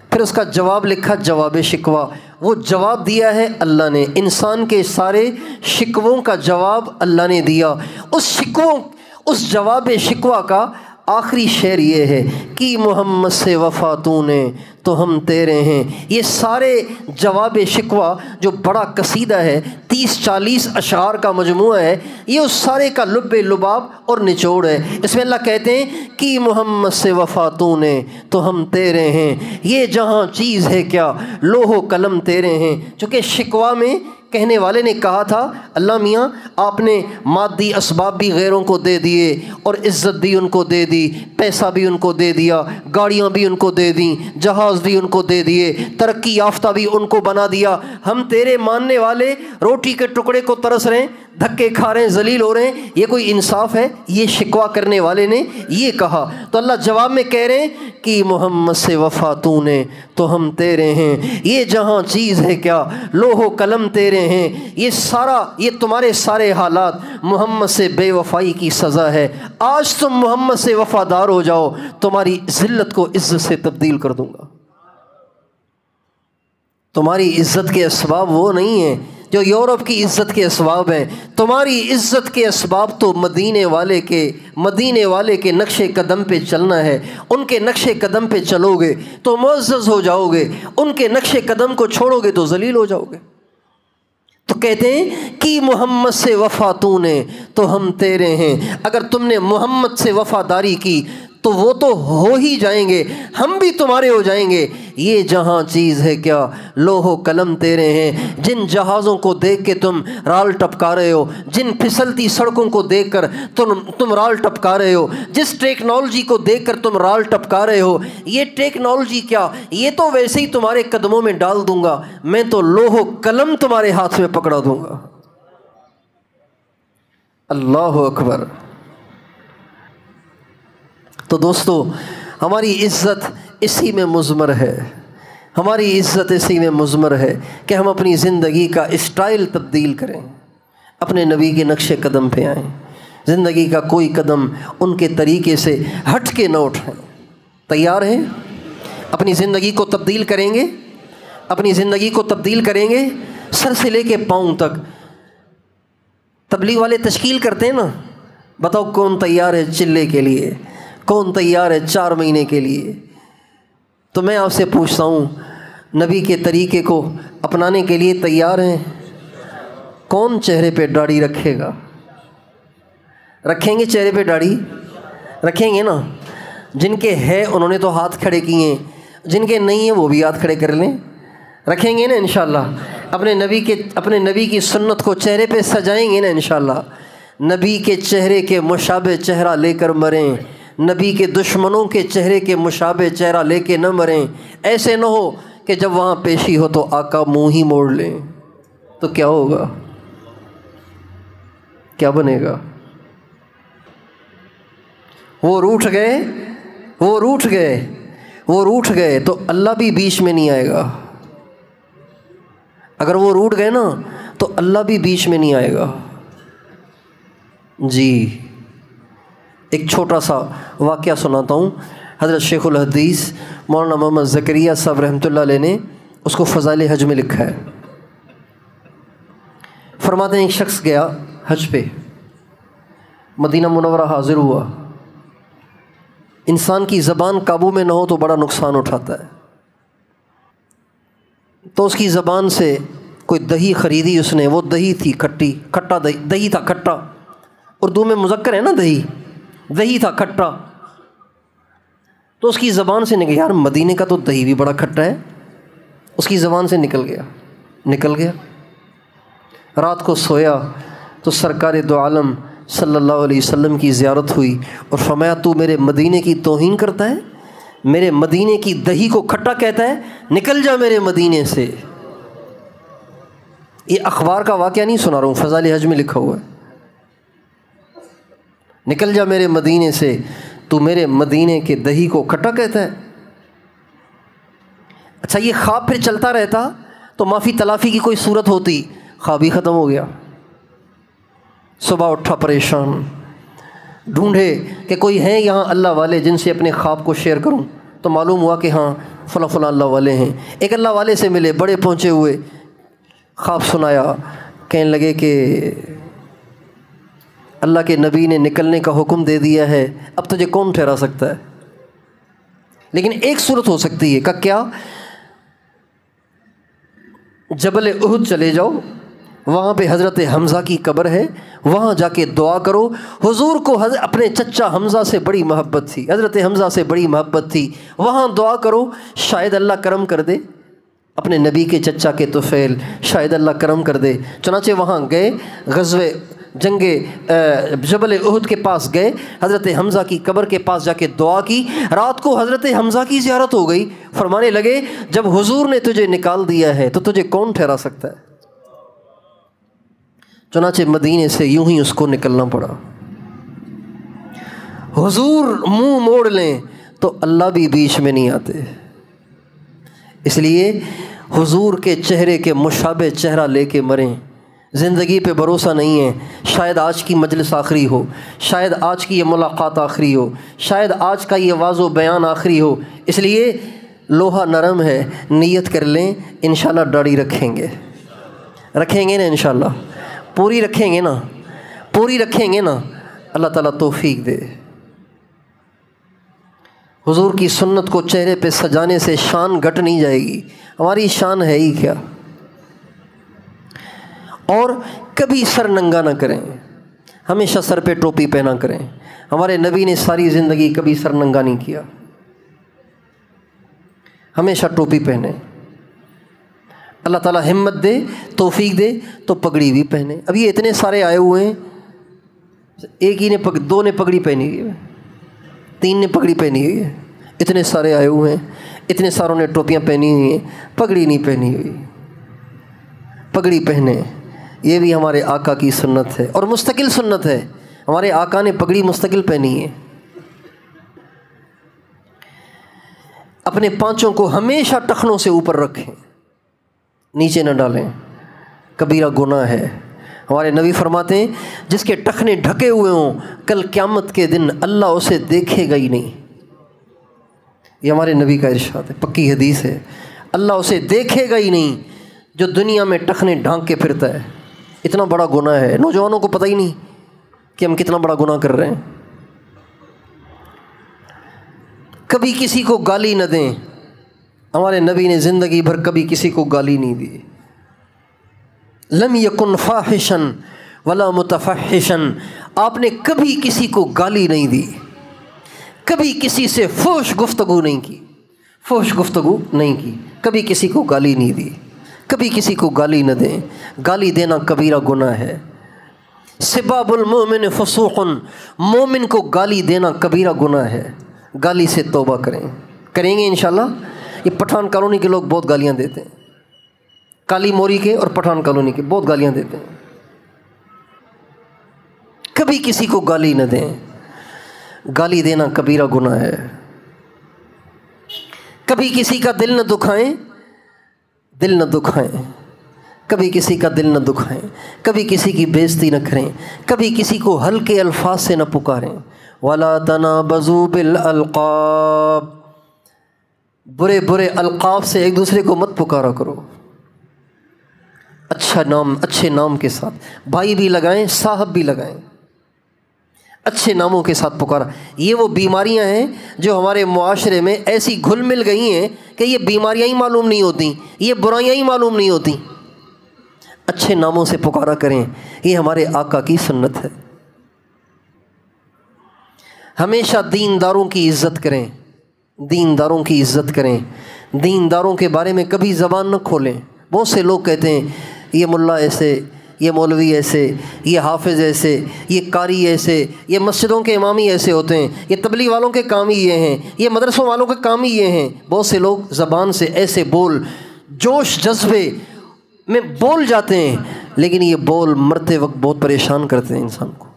پھر اس کا جواب لکھا جواب شکوہ، وہ جواب دیا ہے اللہ نے، انسان کے سارے شکووں کا جواب اللہ نے دیا۔ اس جواب شکوہ کا آخری شعر یہ ہے کہ محمد سے وفا تو نے تو ہم تیرے ہیں۔ یہ سارے جواب شکوہ جو بڑا قصیدہ ہے، 30-40 اشعار کا مجموعہ ہے، یہ اس سارے کا لب لباب اور نچوڑ ہے۔ اس میں اللہ کہتے ہیں کہ محمد سے وفا تو نے تو ہم تیرے ہیں، یہ جہاں چیز ہے کیا لوح و قلم تیرے ہیں۔ چونکہ شکوہ میں کہنے والے نے کہا تھا اللہ میاں آپ نے مادی اسباب بھی غیروں کو دے دیے، اور عزت بھی ان کو دے دی، پیسہ بھی ان کو دے دیا، گاڑیاں بھی ان کو دے دیں، جہاز بھی ان کو دے دیے، ترقی یافتہ بھی ان کو بنا دیا، ہم تیرے ماننے والے روٹی کے ٹکڑے کو ترس رہے ہیں، دھکے کھا رہے ہیں، ذلیل ہو رہے ہیں، یہ کوئی انصاف ہے؟ یہ شکوہ کرنے والے نے یہ کہا۔ تو اللہ جواب میں کہہ رہے ہیں کہ محمد سے وفا تو نے تو ہم تیرے ہیں، یہ جہاں چیز ہے کیا لوح و قلم تیرے ہیں۔ یہ تمہارے سارے حالات محمد سے بے وفائی کی سزا ہے۔ آج تم محمد سے وفادار ہو جاؤ، تمہاری ذلت کو عزت سے تبدیل کر دوں گا۔ تمہاری عزت کے اسباب وہ نہیں ہیں جو یورپ کی عزت کے اسباب ہیں، تمہاری عزت کے اسباب تو مدینے والے کے نقش قدم پہ چلنا ہے۔ ان کے نقش قدم پہ چلو گے تو معزز ہو جاؤ گے، ان کے نقش قدم کو چھوڑو گے تو ذلیل ہو جاؤ گے۔ تو کہتے ہیں کہ محمد سے وفا تو نے تو ہم تیرے ہیں، اگر تم نے محمد سے وفاداری کی تو وہ تو ہو ہی جائیں گے، ہم بھی تمہارے ہو جائیں گے۔ یہ جہاں چیز ہے کیا لوح و قلم تیرے ہیں۔ جن جہازوں کو دیکھ کے تم رال ٹپکا رہے ہو، جن پھسلتی سڑکوں کو دیکھ کر تم رال ٹپکا رہے ہو، جس ٹیکنالوجی کو دیکھ کر تم رال ٹپکا رہے ہو، یہ ٹیکنالوجی کیا، یہ تو ویسے ہی تمہارے قدموں میں ڈال دوں گا، میں تو لوح و قلم تمہارے ہاتھ میں پکڑا دوں گا۔ اللہ اکبر۔ تو دوستو، ہماری عزت اسی میں مضمر ہے، ہماری عزت اسی میں مضمر ہے کہ ہم اپنی زندگی کا اسٹائل تبدیل کریں، اپنے نبی کے نقش قدم پہ آئیں، زندگی کا کوئی قدم ان کے طریقے سے ہٹ کے نہ اٹھائیں۔ تیار ہیں؟ اپنی زندگی کو تبدیل کریں گے، اپنی زندگی کو تبدیل کریں گے سر سے لے کے پاؤں تک۔ تبلیغ والے تشکیل کرتے ہیں نا، بتاؤ کون تیار ہے چلے کے لیے، کون تیار ہے 4 مہینے کے لیے؟ تو میں آپ سے پوچھتا ہوں، نبی کے طریقے کو اپنانے کے لیے تیار ہیں؟ کون چہرے پہ داڑھی رکھے گا؟ رکھیں گے چہرے پہ داڑھی؟ رکھیں گے نا؟ جن کے ہے انہوں نے تو ہاتھ کھڑے کیے ہیں، جن کے نہیں ہیں وہ بھی ہاتھ کھڑے کر لیں۔ رکھیں گے نا انشاءاللہ؟ اپنے نبی کی سنت کو چہرے پہ سجائیں گے نا انشاءاللہ؟ نبی کے چہرے کے مشابہ چہرہ لے کر مریں، نبی کے دشمنوں کے چہرے کے مشابہ چہرہ لے کے نہ مریں۔ ایسے نہ ہو کہ جب وہاں پیشی ہو تو آقا منہ ہی موڑ لیں، تو کیا ہوگا؟ کیا بنے گا؟ وہ روٹھ گئے تو اللہ بھی بیچ میں نہیں آئے گا۔ اگر وہ روٹھ گئے نا تو اللہ بھی بیچ میں نہیں آئے گا۔ جی ایک چھوٹا سا واقعہ سناتا ہوں۔ حضرت شیخ الحدیث مولانا محمد زکریا صاحب رحمۃ اللہ علیہ نے اس کو فضائل حج میں لکھا ہے۔ فرماتے ہیں ایک شخص گیا حج پہ، مدینہ منورہ حاضر ہوا۔ انسان کی زبان قابو میں نہ ہو تو بڑا نقصان اٹھاتا ہے۔ تو اس کی زبان سے کوئی دہی خریدی اس نے، وہ دہی تھی کھٹا دہی تھا کھٹا، اردو میں مذکر ہے نا دہی تھا کھٹا۔ تو اس کی زبان سے نکل، یار مدینے کا تو دہی بھی بڑا کھٹا ہے، اس کی زبان سے نکل گیا۔ رات کو سویا تو سرکار دو عالم صلی اللہ علیہ وسلم کی زیارت ہوئی اور فرمایا تو میرے مدینے کی توہین کرتا ہے، میرے مدینے کی دہی کو کھٹا کہتا ہے، نکل جا میرے مدینے سے۔ یہ اخبار کا واقعہ نہیں سنا رہا ہوں، فضائل حج میں لکھا ہوا ہے۔ نکل جا میرے مدینے سے، تو میرے مدینے کے دہی کو کھٹا کہتا ہے۔ اچھا یہ خواب پھر چلتا رہتا تو معافی تلافی کی کوئی صورت ہوتی، خواب ہی ختم ہو گیا۔ صبح اٹھا پریشان، ڈھونڈے کہ کوئی ہیں یہاں اللہ والے جن سے اپنے خواب کو شیئر کروں، تو معلوم ہوا کہ ہاں فلاں اللہ والے ہیں۔ ایک اللہ والے سے ملے، بڑے پہنچے ہوئے، خواب سنایا، کہنے لگے کہ اللہ کے نبی نے نکلنے کا حکم دے دیا ہے، اب تجھے کون ٹھہرا سکتا ہے؟ لیکن ایک صورت ہو سکتی ہے، کہ کیا جبل احد چلے جاؤ، وہاں پہ حضرت حمزہ کی قبر ہے، وہاں جا کے دعا کرو۔ حضور کو اپنے چچا حمزہ سے بڑی محبت تھی، حضرت حمزہ سے بڑی محبت تھی، وہاں دعا کرو، شاید اللہ کرم کر دے، اپنے نبی کے چچا کے طفیل، شاید اللہ کرم کر دے۔ چنانچہ وہاں گئے، غزوہ جنگ جبل احد کے پاس گئے، حضرت حمزہ کی قبر کے پاس جا کے دعا کی۔ رات کو حضرت حمزہ کی زیارت ہو گئی۔ فرمانے لگے جب حضور نے تجھے نکال دیا ہے تو تجھے کون ٹھہرا سکتا ہے؟ چنانچہ مدینے سے یوں ہی اس کو نکلنا پڑا۔ حضور منہ موڑ لیں تو اللہ بھی بیچ میں نہیں آتے، اس لیے حضور کے چہرے کے مشابہ چہرہ لے کے مریں۔ زندگی پہ بھروسہ نہیں ہے، شاید آج کی مجلس آخری ہو، شاید آج کی یہ ملاقات آخری ہو، شاید آج کا یہ واعظ و بیان آخری ہو، اس لیے لوہا نرم ہے، نیت کر لیں انشاءاللہ داڑھی رکھیں گے نا انشاءاللہ، پوری رکھیں گے نا، اللہ تعالیٰ توفیق دے۔ حضور کی سنت کو چہرے پہ سجانے سے شان گھٹ نہیں جائے گی، ہماری شان ہے ہی کیا۔ اور کبھی سر ننگا نہ کریں، ہمیشہ سر پہ ٹوپی پہنا کریں۔ ہمارے نبی نے ساری زندگی کبھی سر ننگا نہیں کیا، ہمیشہ ٹوپی پہنے۔ اللہ تعالیٰ ہمت دے، توفیق دے تو پگڑی بھی پہنے۔ اب یہ اتنے سارے آئے ہوئے ہیں، ایک ہی نے دو نے پگڑی پہنی ہوئی ہے، 3 نے پگڑی پہنی ہوئی ہے، اتنے سارے آئے ہوئے ہیں، اتنے ساروں نے ٹوپیاں پہنی ہوئی ہیں، پگڑی نہیں پہنی ہوئی۔ پگڑی پہنے، یہ بھی ہمارے آقا کی سنت ہے اور مستقل سنت ہے۔ ہمارے آقا نے پگڑی مستقل پہنی ہے۔ اپنے پانچوں کو ہمیشہ ٹخنوں سے اوپر رکھیں، نیچے نہ ڈالیں، کبیرہ گناہ ہے۔ ہمارے نبی فرماتے ہیں جس کے ٹخنے ڈھکے ہوئے ہوں کل قیامت کے دن اللہ اسے دیکھے گا ہی نہیں۔ یہ ہمارے نبی کا ارشاد ہے، پکی حدیث ہے۔ اللہ اسے دیکھے گا ہی نہیں جو دنیا میں ٹخنے ڈھانک کے پھرتا ہے۔ اتنا بڑا گناہ ہے، نوجوانوں کو پتہ ہی نہیں کہ ہم کتنا بڑا گناہ کر رہے ہیں۔ کبھی کسی کو گالی نہ دیں، ہمارے نبی نے زندگی بھر کبھی کسی کو گالی نہیں دی۔ لم یکن فاحشا ولا متفحشا، آپ نے کبھی کسی کو گالی نہیں دی، کبھی کسی سے فحش گفتگو نہیں کی، فحش گفتگو نہیں کی، کبھی کسی کو گالی نہیں دی، کبھی کسی کو گالی نہ دیں۔ گالی دینا کبیرہ گناہ ہے۔ سباب المؤمن فسوق، مومن کو گالی دینا کبیرہ گناہ ہے۔ گالی سے توبہ کریں گے انشاءاللہ۔ یہ پٹھان کالونی کے لوگ بہت گالیاں دیتے ہیں، کالی موری کے اور پٹھان کالونی کے بہت گالیاں دیتے ہیں۔ کبھی کسی کو گالی نہ دیں، گالی دینا کبیرہ گناہ ہے۔ کبھی کسی کا دل نہ دکھائیں، دل نہ دکھائیں، کبھی کسی کا دل نہ دکھائیں، کبھی کسی کی بےزتی نہ کریں، کبھی کسی کو ہلکے الفاظ سے نہ پکاریں۔ وَلَا تَنَابَزُوا بِالْأَلْقَابِ، برے برے القاب سے ایک دوسرے کو مت پکارا کرو، اچھا نام، اچھے نام کے ساتھ، بھائی بھی لگائیں، صاحب بھی لگائیں، اچھے ناموں کے ساتھ پکارا۔ یہ وہ بیماریاں ہیں جو ہمارے معاشرے میں ایسی گھل مل گئی ہیں کہ یہ بیماریاں ہی معلوم نہیں ہوتیں، یہ برائیاں ہی معلوم نہیں ہوتیں۔ اچھے ناموں سے پکارا کریں، یہ ہمارے آقا کی سنت ہے۔ ہمیشہ دینداروں کی عزت کریں، دینداروں کی عزت کریں، دینداروں کے بارے میں کبھی زبان نہ کھولیں۔ بہت سے لوگ کہتے ہیں یہ ملا ایسے، یہ مولوی ایسے، یہ حافظ ایسے، یہ قاری ایسے، یہ مسجدوں کے امام ہی ایسے ہوتے ہیں، یہ تبلیغ والوں کے کام ہی یہ ہیں، یہ مدرسوں والوں کے کام ہی یہ ہیں۔ بہت سے لوگ زبان سے ایسے بول جوش جذبے میں بول جاتے ہیں، لیکن یہ بول مرتے وقت بہت پریشان کرتے ہیں انسان کو۔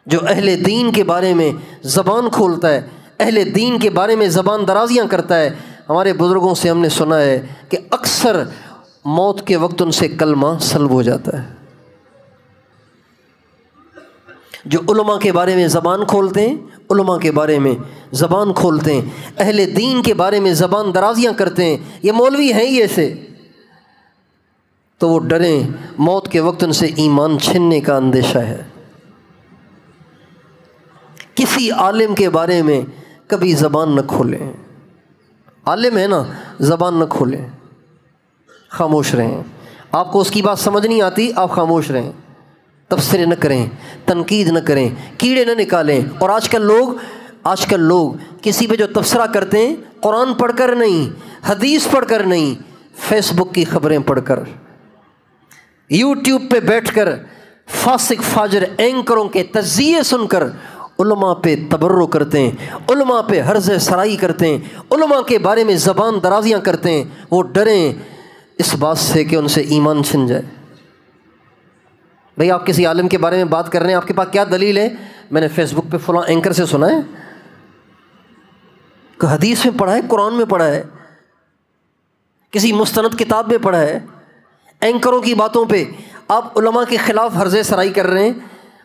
جو اہل دین کے بارے میں زبان کھولتا ہے، اہل دین کے بارے میں زبان درازیاں کرتا ہے، ہمارے بزرگوں سے ہم نے سنا ہے کہ اکثر موت کے وقت ان سے کلمہ سلب ہو جاتا ہے۔ جو علماء کے بارے میں زبان کھولتے ہیں، علماء کے بارے میں زبان کھولتے ہیں، اہل دین کے بارے میں زبان درازیاں کرتے ہیں، یہ مولوی ہیں ہی ایسے، تو وہ ڈریں، موت کے وقت ان سے ایمان چھننے کا اندیشہ ہے۔ کسی عالم کے بارے میں کبھی زبان نہ کھولیں، عالم ہے نا، زبان نہ کھولیں، خاموش رہیں۔ آپ کو اس کی بات سمجھ نہیں آتی، آپ خاموش رہیں، تبصرے نہ کریں، تنقید نہ کریں، کیڑے نہ نکالیں۔ اور آج کل لوگ کسی پہ جو تبصرہ کرتے ہیں، قرآن پڑھ کر نہیں، حدیث پڑھ کر نہیں، فیس بک کی خبریں پڑھ کر، یوٹیوب پہ بیٹھ کر فاسق فاجر اینکروں کے تجزیے سن کر علماء پہ تبرع کرتے ہیں، علماء پہ حرز سرائی کرتے ہیں، علماء کے بارے میں زبان درازیاں کرتے ہیں۔ وہ ڈریں اس بات سے کہ ان سے ایمان چھن جائے۔ بھئی آپ کسی عالم کے بارے میں بات کر رہے ہیں، آپ کے پاس کیا دلیل ہے؟ میں نے فیس بک پہ فلاں اینکر سے سنا ہے، کہ حدیث میں پڑھا ہے، قرآن میں پڑھا ہے، کسی مستند کتاب میں پڑھا ہے۔ اینکروں کی باتوں پہ آپ علماء کے خلاف حرز سرائی کر رہے ہیں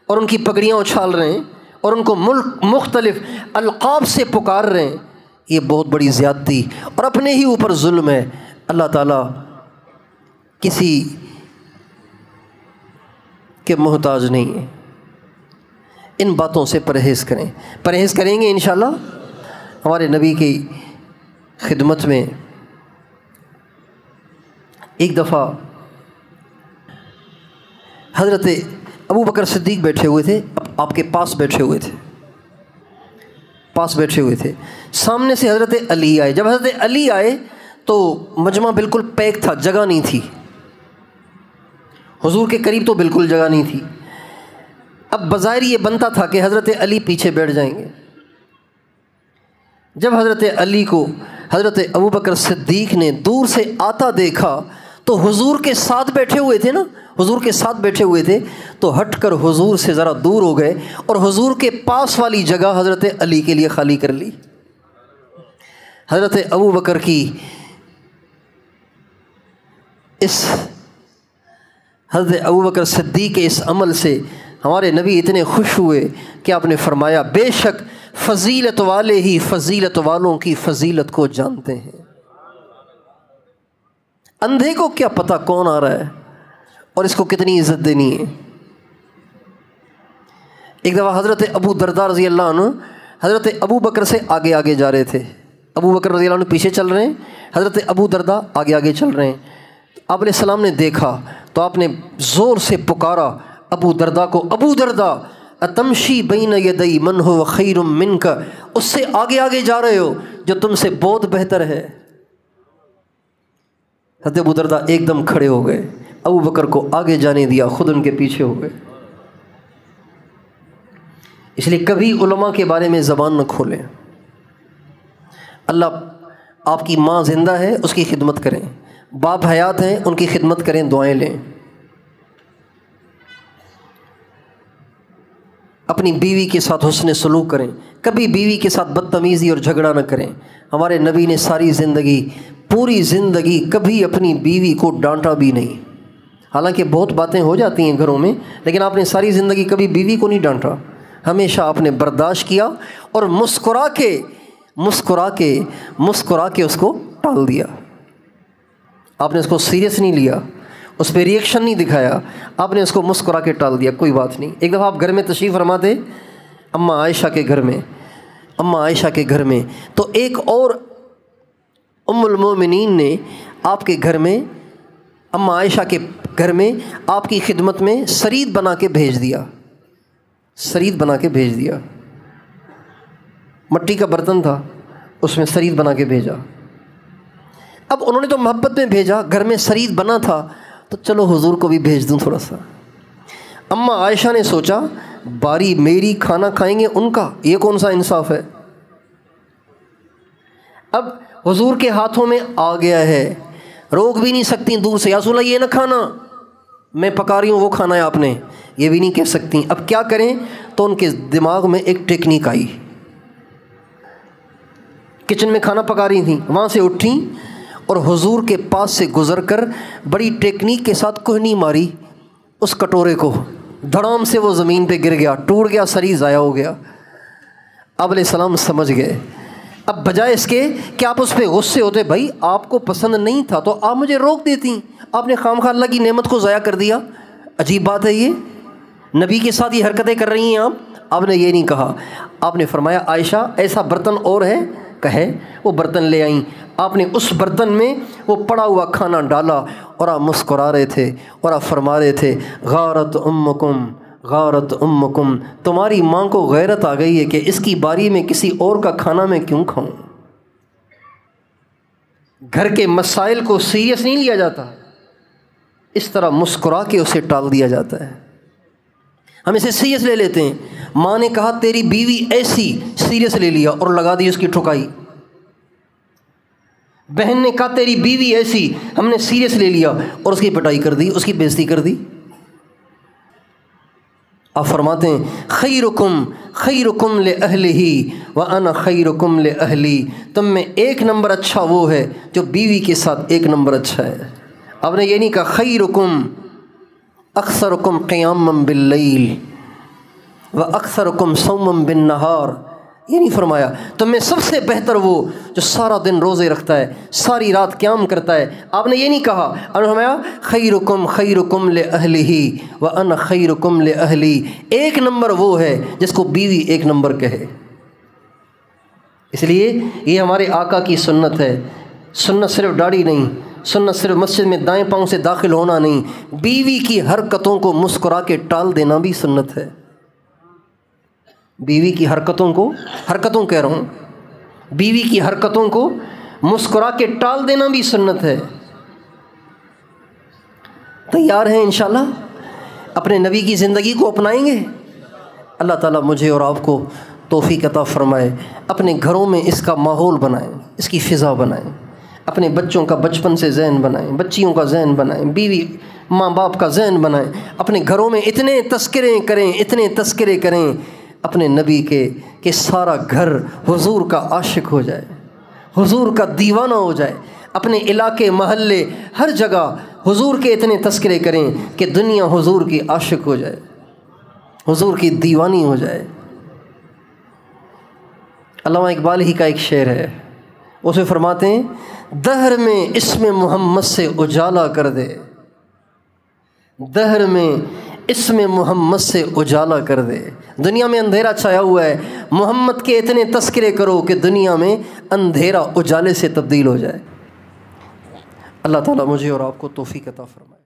اور ان کی پگڑیاں اچھال رہے ہیں اور ان کو مختلف القاب سے پکار رہے ہیں۔ یہ بہت بڑی زیادتی اور اپنے ہی اوپر ظلم ہے۔ اللہ تعالیٰ کسی کے محتاج نہیں ہے۔ ان باتوں سے پرہیز کریں گے انشاءاللہ۔ ہمارے نبی کی خدمت میں ایک دفعہ حضرت ابو بکر صدیق بیٹھے ہوئے تھے، آپ کے پاس بیٹھے ہوئے تھے، سامنے سے حضرت علی آئے۔ جب حضرت علی آئے تو مجمع بالکل پیک تھا، جگہ نہیں تھی، حضور کے قریب تو بالکل جگہ نہیں تھی۔ اب بظاہر یہ بنتا تھا کہ حضرت علی پیچھے بیٹھ جائیں گے۔ جب حضرت علی کو حضرت ابو بکر صدیق نے دور سے آتا دیکھا تو حضور کے ساتھ بیٹھے ہوئے تھے نا، حضور کے ساتھ بیٹھے ہوئے تھے، تو ہٹ کر حضور سے ذرا دور ہو گئے اور حضور کے پاس والی جگہ حضرت علی کے لیے خالی کر لی۔ حضرت ابو بکر کی حضرت ابو بکر صدیق کے اس عمل سے ہمارے نبی اتنے خوش ہوئے کہ آپ نے فرمایا، بے شک فضیلت والے ہی فضیلت والوں کی فضیلت کو جانتے ہیں۔ اندھے کو کیا پتہ کون آ رہا ہے اور اس کو کتنی عزت دینی ہے۔ ایک دفعہ حضرت ابو درداء رضی اللہ عنہ حضرت ابو بکر سے آگے آگے جا رہے تھے، ابو بکر رضی اللہ عنہ پیچھے چل رہے ہیں، حضرت ابو درداء آگے آگے چل رہے ہیں۔ آپ علیہ السلام نے دیکھا تو آپ نے زور سے پکارا ابو درداء کو، ابو درداء اتمشی بین یدی من ہو خیر منک، اس سے آگے آگے جا رہے ہو جو تم سے بہت بہتر ہے۔ حضرت ابو درداء ایک دم کھڑے ہو گئے، ابو بکر کو آگے جانے دیا، خود ان کے پیچھے ہو گئے۔ اس لیے کبھی علماء کے بارے میں زبان نہ کھولیں۔ اللہ، آپ کی ماں زندہ ہے اس کی خدمت کریں، باپ حیات ہیں ان کی خدمت کریں، دعائیں لیں۔ اپنی بیوی کے ساتھ حسن سلوک کریں، کبھی بیوی کے ساتھ بدتمیزی اور جھگڑا نہ کریں۔ ہمارے نبی نے ساری زندگی، پوری زندگی کبھی اپنی بیوی کو ڈانٹا بھی نہیں۔ حالانکہ بہت باتیں ہو جاتی ہیں گھروں میں، لیکن آپ نے ساری زندگی کبھی بیوی کو نہیں ڈانٹا، ہمیشہ آپ نے برداشت کیا اور مسکرا کے اس کو ٹال دیا۔ آپ نے اس کو سیریس نہیں لیا، اس پہ ریئیکشن نہیں دکھایا، آپ نے اس کو مسکرا کے ٹال دیا، کوئی بات نہیں۔ ایک دفعہ آپ گھر میں تشریف فرما تھے اماں عائشہ کے گھر میں، تو ایک اور ام المومنین نے آپ کے گھر میں، اماں عائشہ کے گھر میں آپ کی خدمت میں سرید بنا کے بھیج دیا، مٹی کا برتن تھا اس میں سرید بنا کے بھیجا۔ اب انہوں نے تو محبت میں بھیجا، گھر میں سرید بنا تھا تو چلو حضور کو بھی بھیج دوں تھوڑا سا۔ اماں عائشہ نے سوچا باری میری، کھانا کھائیں گے ان کا، یہ کون سا انصاف ہے۔ اب حضور کے ہاتھوں میں آ گیا ہے، روک بھی نہیں سکتی دور سے، یا رسول اللہ یہ نہ کھانا، میں پکا رہی ہوں وہ کھانا ہے آپ نے، یہ بھی نہیں کہہ سکتی۔ اب کیا کریں؟ تو ان کے دماغ میں ایک ٹیکنیک آئی، کچن میں کھانا پکا رہی تھیں، وہاں سے اٹھیں اور حضور کے پاس سے گزر کر بڑی ٹیکنیک کے ساتھ کوہنی ماری اس کٹورے کو، دھڑام سے وہ زمین پہ گر گیا، ٹوٹ گیا، سری ضائع ہو گیا۔ آپ علیہ السلام سمجھ گئے، اب بجائے اس کے کہ آپ اس پہ غصے ہوتے، بھائی آپ کو پسند نہیں تھا تو آپ مجھے روک دیتی، آپ نے خواہ اللہ کی نعمت کو ضائع کر دیا۔ عجیب بات ہے، یہ نبی کے ساتھ یہ حرکتیں کر رہی ہیں آپ نے یہ نہیں کہا، آپ نے فرمایا عائشہ ایسا برتن اور ہے، کہے وہ برتن لے آئیں، آپ نے اس برتن میں وہ پڑا ہوا کھانا ڈالا اور آپ مسکرا رہے تھے اور آپ فرما رہے تھے غارت امکم، تمہاری ماں کو غیرت آ گئی ہے کہ اس کی باری میں کسی اور کا کھانا میں کیوں کھاؤں۔ گھر کے مسائل کو سیریس نہیں لیا جاتا، اس طرح مسکرا کے اسے ٹال دیا جاتا ہے۔ ہم اسے سیریس لے لیتے ہیں، ماں نے کہا تیری بیوی ایسی، سیریس لے لیا اور لگا دی اس کی ٹھکائی۔ بہن نے کہا تیری بیوی ایسی، ہم نے سیریس لے لیا اور اس کی پٹائی کر دی، اس کی بےزتی کر دی۔ آپ فرماتے ہیں خیرکم لأہلہ وانا خیرکم لأہلی، تم میں ایک نمبر اچھا وہ ہے جو بیوی کے ساتھ ایک نمبر اچھا ہے۔ آپ نے یہ نہیں کہا خیرکم اکثرکم قیاما باللیل واکثرکم صوما بالنہار، یہ نہیں فرمایا تم میں سب سے بہتر وہ جو سارا دن روزے رکھتا ہے، ساری رات قیام کرتا ہے۔ آپ نے یہ نہیں کہا، آپ نے فرمایا خیرکم لأہلہ وانا خیرکم لأہلی، ایک نمبر وہ ہے جس کو بیوی ایک نمبر کہے۔ اس لیے یہ ہمارے آقا کی سنت ہے، سنت صرف داڑھی نہیں، سنت صرف مسجد میں دائیں پاؤں سے داخل ہونا نہیں، بیوی کی حرکتوں کو مسکرا کے ٹال دینا بھی سنت ہے۔ بیوی کی حرکتوں کہہ رہا ہوں، بیوی کی حرکتوں کو مسکرا کے ٹال دینا بھی سنت ہے۔ تیار ہیں انشاءاللہ اپنے نبی کی زندگی کو اپنائیں گے؟ اللہ تعالیٰ مجھے اور آپ کو توفیق عطا فرمائے، اپنے گھروں میں اس کا ماحول بنائیں، اس کی فضا بنائیں، اپنے بچوں کا بچپن سے ذہن بنائیں، بچیوں کا ذہن بنائیں، بیوی ماں باپ کا ذہن بنائیں، اپنے گھروں میں اتنے تذکرے کریں اپنے نبی کے کہ سارا گھر حضور کا عاشق ہو جائے، حضور کا دیوانہ ہو جائے۔ اپنے علاقے محلے ہر جگہ حضور کے اتنے تذکرے کریں کہ دنیا حضور کی عاشق ہو جائے، حضور کی دیوانی ہو جائے۔ علامہ اقبال ہی کا ایک شعر ہے، اسے فرماتے ہیں دہر میں اسم محمد سے اجالا کر دے، دہر میں اسم محمد سے اجالا کر دے۔ دنیا میں اندھیرا چھایا ہوا ہے، محمد کے اتنے تذکرے کرو کہ دنیا میں اندھیرا اجالے سے تبدیل ہو جائے۔ اللہ تعالیٰ مجھے اور آپ کو توفیق عطا فرمائے۔